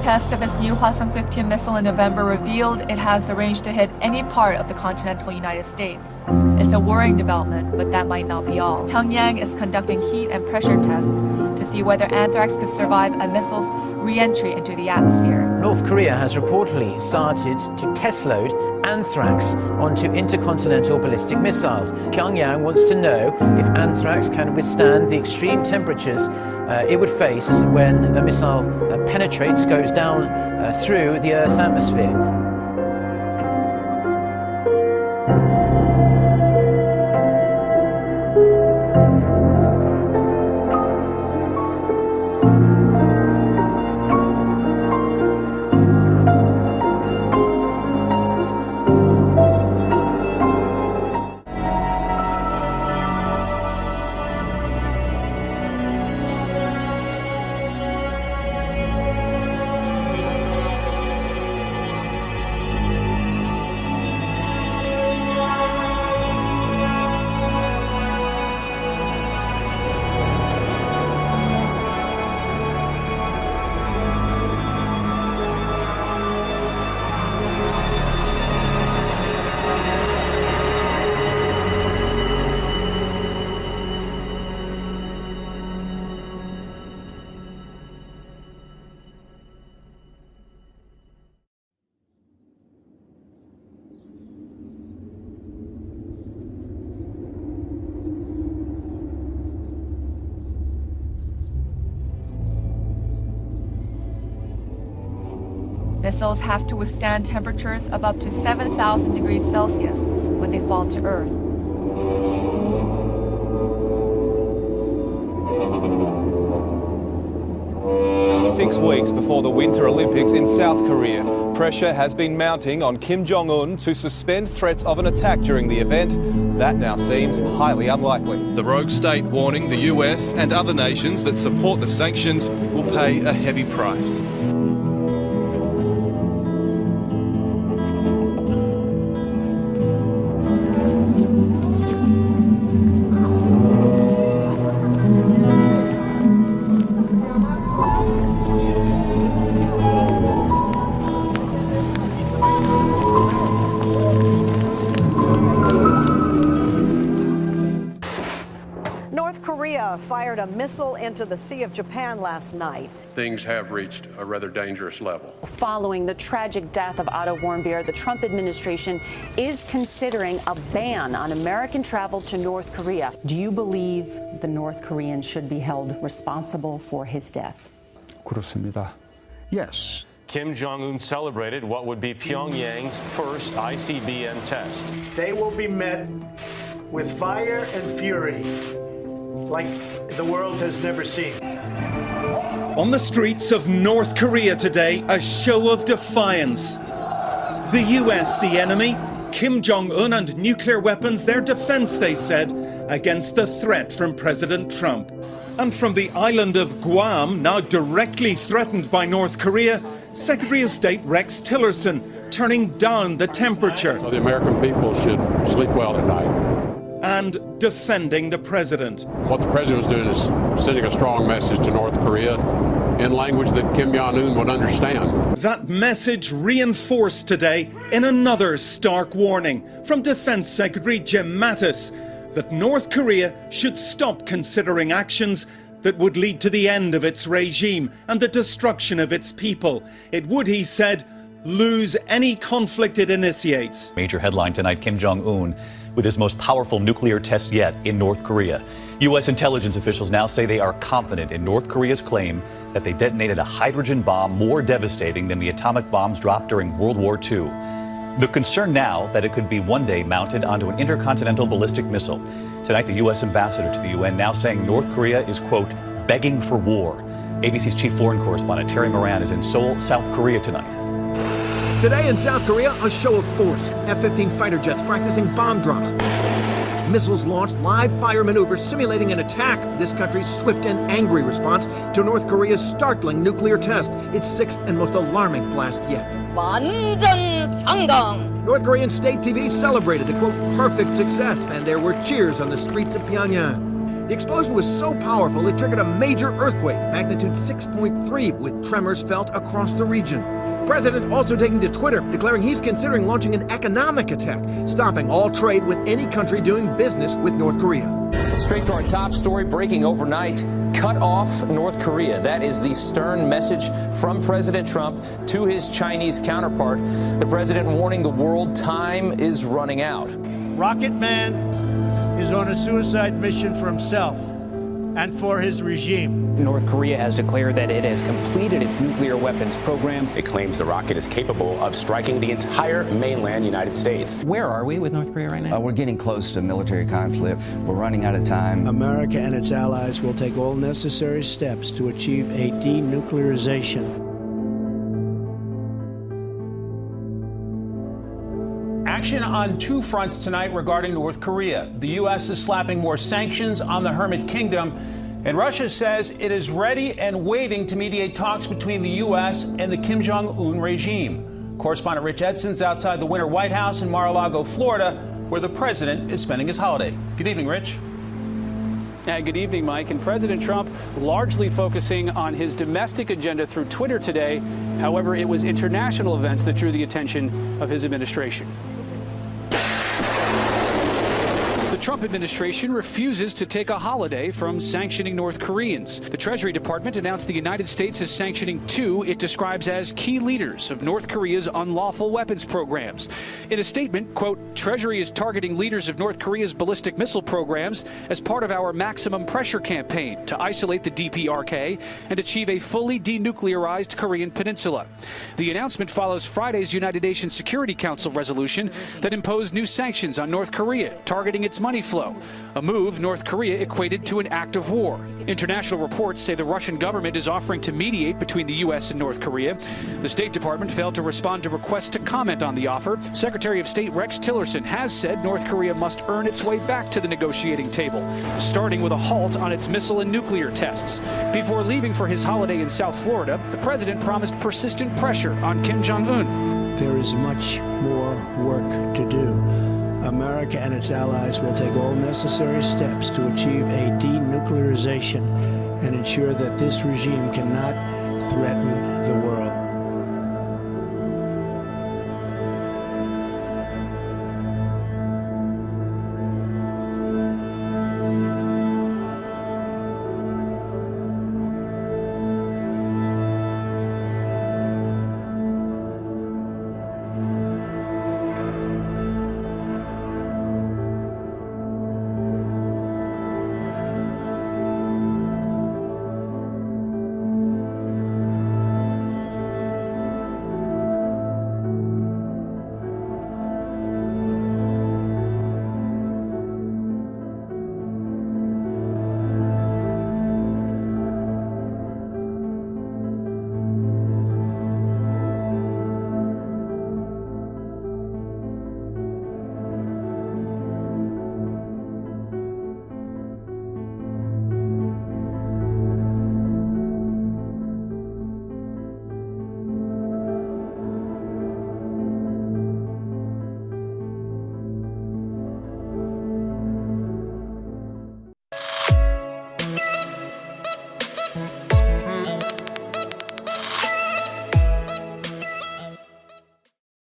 test of its new Hwasong-15 missile in November revealed it has the range to hit any part of the continental United States. It's a worrying development, but that might not be all. Pyongyang is conducting heat and pressure tests to see whether anthrax could survive a missile's re-entry into the atmosphere. North Korea has reportedly started to test load anthrax onto intercontinental ballistic missiles. Pyongyang wants to know if anthrax can withstand the extreme temperatures it would face when a missile penetrates, goes down through the Earth's atmosphere. Missiles have to withstand temperatures of up to 7,000 degrees Celsius when they fall to Earth. Now, 6 weeks before the Winter Olympics in South Korea, pressure has been mounting on Kim Jong-un to suspend threats of an attack during the event. That now seems highly unlikely. The rogue state warning the US and other nations that support the sanctions will pay a heavy price. North Korea fired a missile into the Sea of Japan last night. Things have reached a rather dangerous level. Following the tragic death of Otto Warmbier, the Trump administration is considering a ban on American travel to North Korea. Do you believe the North Koreans should be held responsible for his death? 그렇습니다. Yes. Kim Jong-un celebrated what would be Pyongyang's first ICBM test. They will be met with fire and fury like the world has never seen. On the streets of North Korea today, a show of defiance. The US, the enemy, Kim Jong-un and nuclear weapons, their defense, they said, against the threat from President Trump. And from the island of Guam, now directly threatened by North Korea, Secretary of State Rex Tillerson turning down the temperature. So the American people should sleep well at night. And defending the president. What the president was doing is sending a strong message to North Korea in language that Kim Jong-un would understand. That message reinforced today in another stark warning from Defense Secretary Jim Mattis that North Korea should stop considering actions that would lead to the end of its regime and the destruction of its people. It would, he said, lose any conflict it initiates. Major headline tonight, Kim Jong-un with his most powerful nuclear test yet in North Korea. U.S. intelligence officials now say they are confident in North Korea's claim that they detonated a hydrogen bomb more devastating than the atomic bombs dropped during World War II. The concern now that it could be one day mounted onto an intercontinental ballistic missile. Tonight, the U.S. ambassador to the UN now saying North Korea is, quote, begging for war. ABC's chief foreign correspondent Terry Moran is in Seoul, South Korea tonight. Today in South Korea, a show of force. F-15 fighter jets practicing bomb drops. Missiles launched, live fire maneuvers simulating an attack. This country's swift and angry response to North Korea's startling nuclear test, its sixth and most alarming blast yet. 완전 성공! North Korean state TV celebrated the, quote, perfect success, and there were cheers on the streets of Pyongyang. The explosion was so powerful it triggered a major earthquake, magnitude 6.3, with tremors felt across the region. The president also taking to Twitter, declaring he's considering launching an economic attack, stopping all trade with any country doing business with North Korea. Straight to our top story breaking overnight. Cut off North Korea. That is the stern message from President Trump to his Chinese counterpart. The president warning the world time is running out. Rocket Man is on a suicide mission for himself and for his regime. North Korea has declared that it has completed its nuclear weapons program. It claims the rocket is capable of striking the entire mainland United States. Where are we with North Korea right now? We're getting close to military conflict. We're running out of time. America and its allies will take all necessary steps to achieve a denuclearization. Action on two fronts tonight regarding North Korea. The U.S. is slapping more sanctions on the Hermit Kingdom, and Russia says it is ready and waiting to mediate talks between the U.S. and the Kim Jong-un regime. Correspondent Rich Edson's outside the Winter White House in Mar-a-Lago, Florida, where the president is spending his holiday. Good evening, Rich. Good evening, Mike. And President Trump largely focusing on his domestic agenda through Twitter today. However, it was international events that drew the attention of his administration. The Trump administration refuses to take a holiday from sanctioning North Koreans. The Treasury Department announced the United States is sanctioning two it describes as key leaders of North Korea's unlawful weapons programs. In a statement, quote, Treasury is targeting leaders of North Korea's ballistic missile programs as part of our maximum pressure campaign to isolate the DPRK and achieve a fully denuclearized Korean peninsula. The announcement follows Friday's United Nations Security Council resolution that imposed new sanctions on North Korea, targeting its money flow, a move North Korea equated to an act of war. International reports say the Russian government is offering to mediate between the U.S. and North Korea. The State Department failed to respond to requests to comment on the offer. Secretary of State Rex Tillerson has said North Korea must earn its way back to the negotiating table, starting with a halt on its missile and nuclear tests. Before leaving for his holiday in South Florida, the president promised persistent pressure on Kim Jong-un. There is much more work to do. America and its allies will take all necessary steps to achieve a denuclearization and ensure that this regime cannot threaten the world.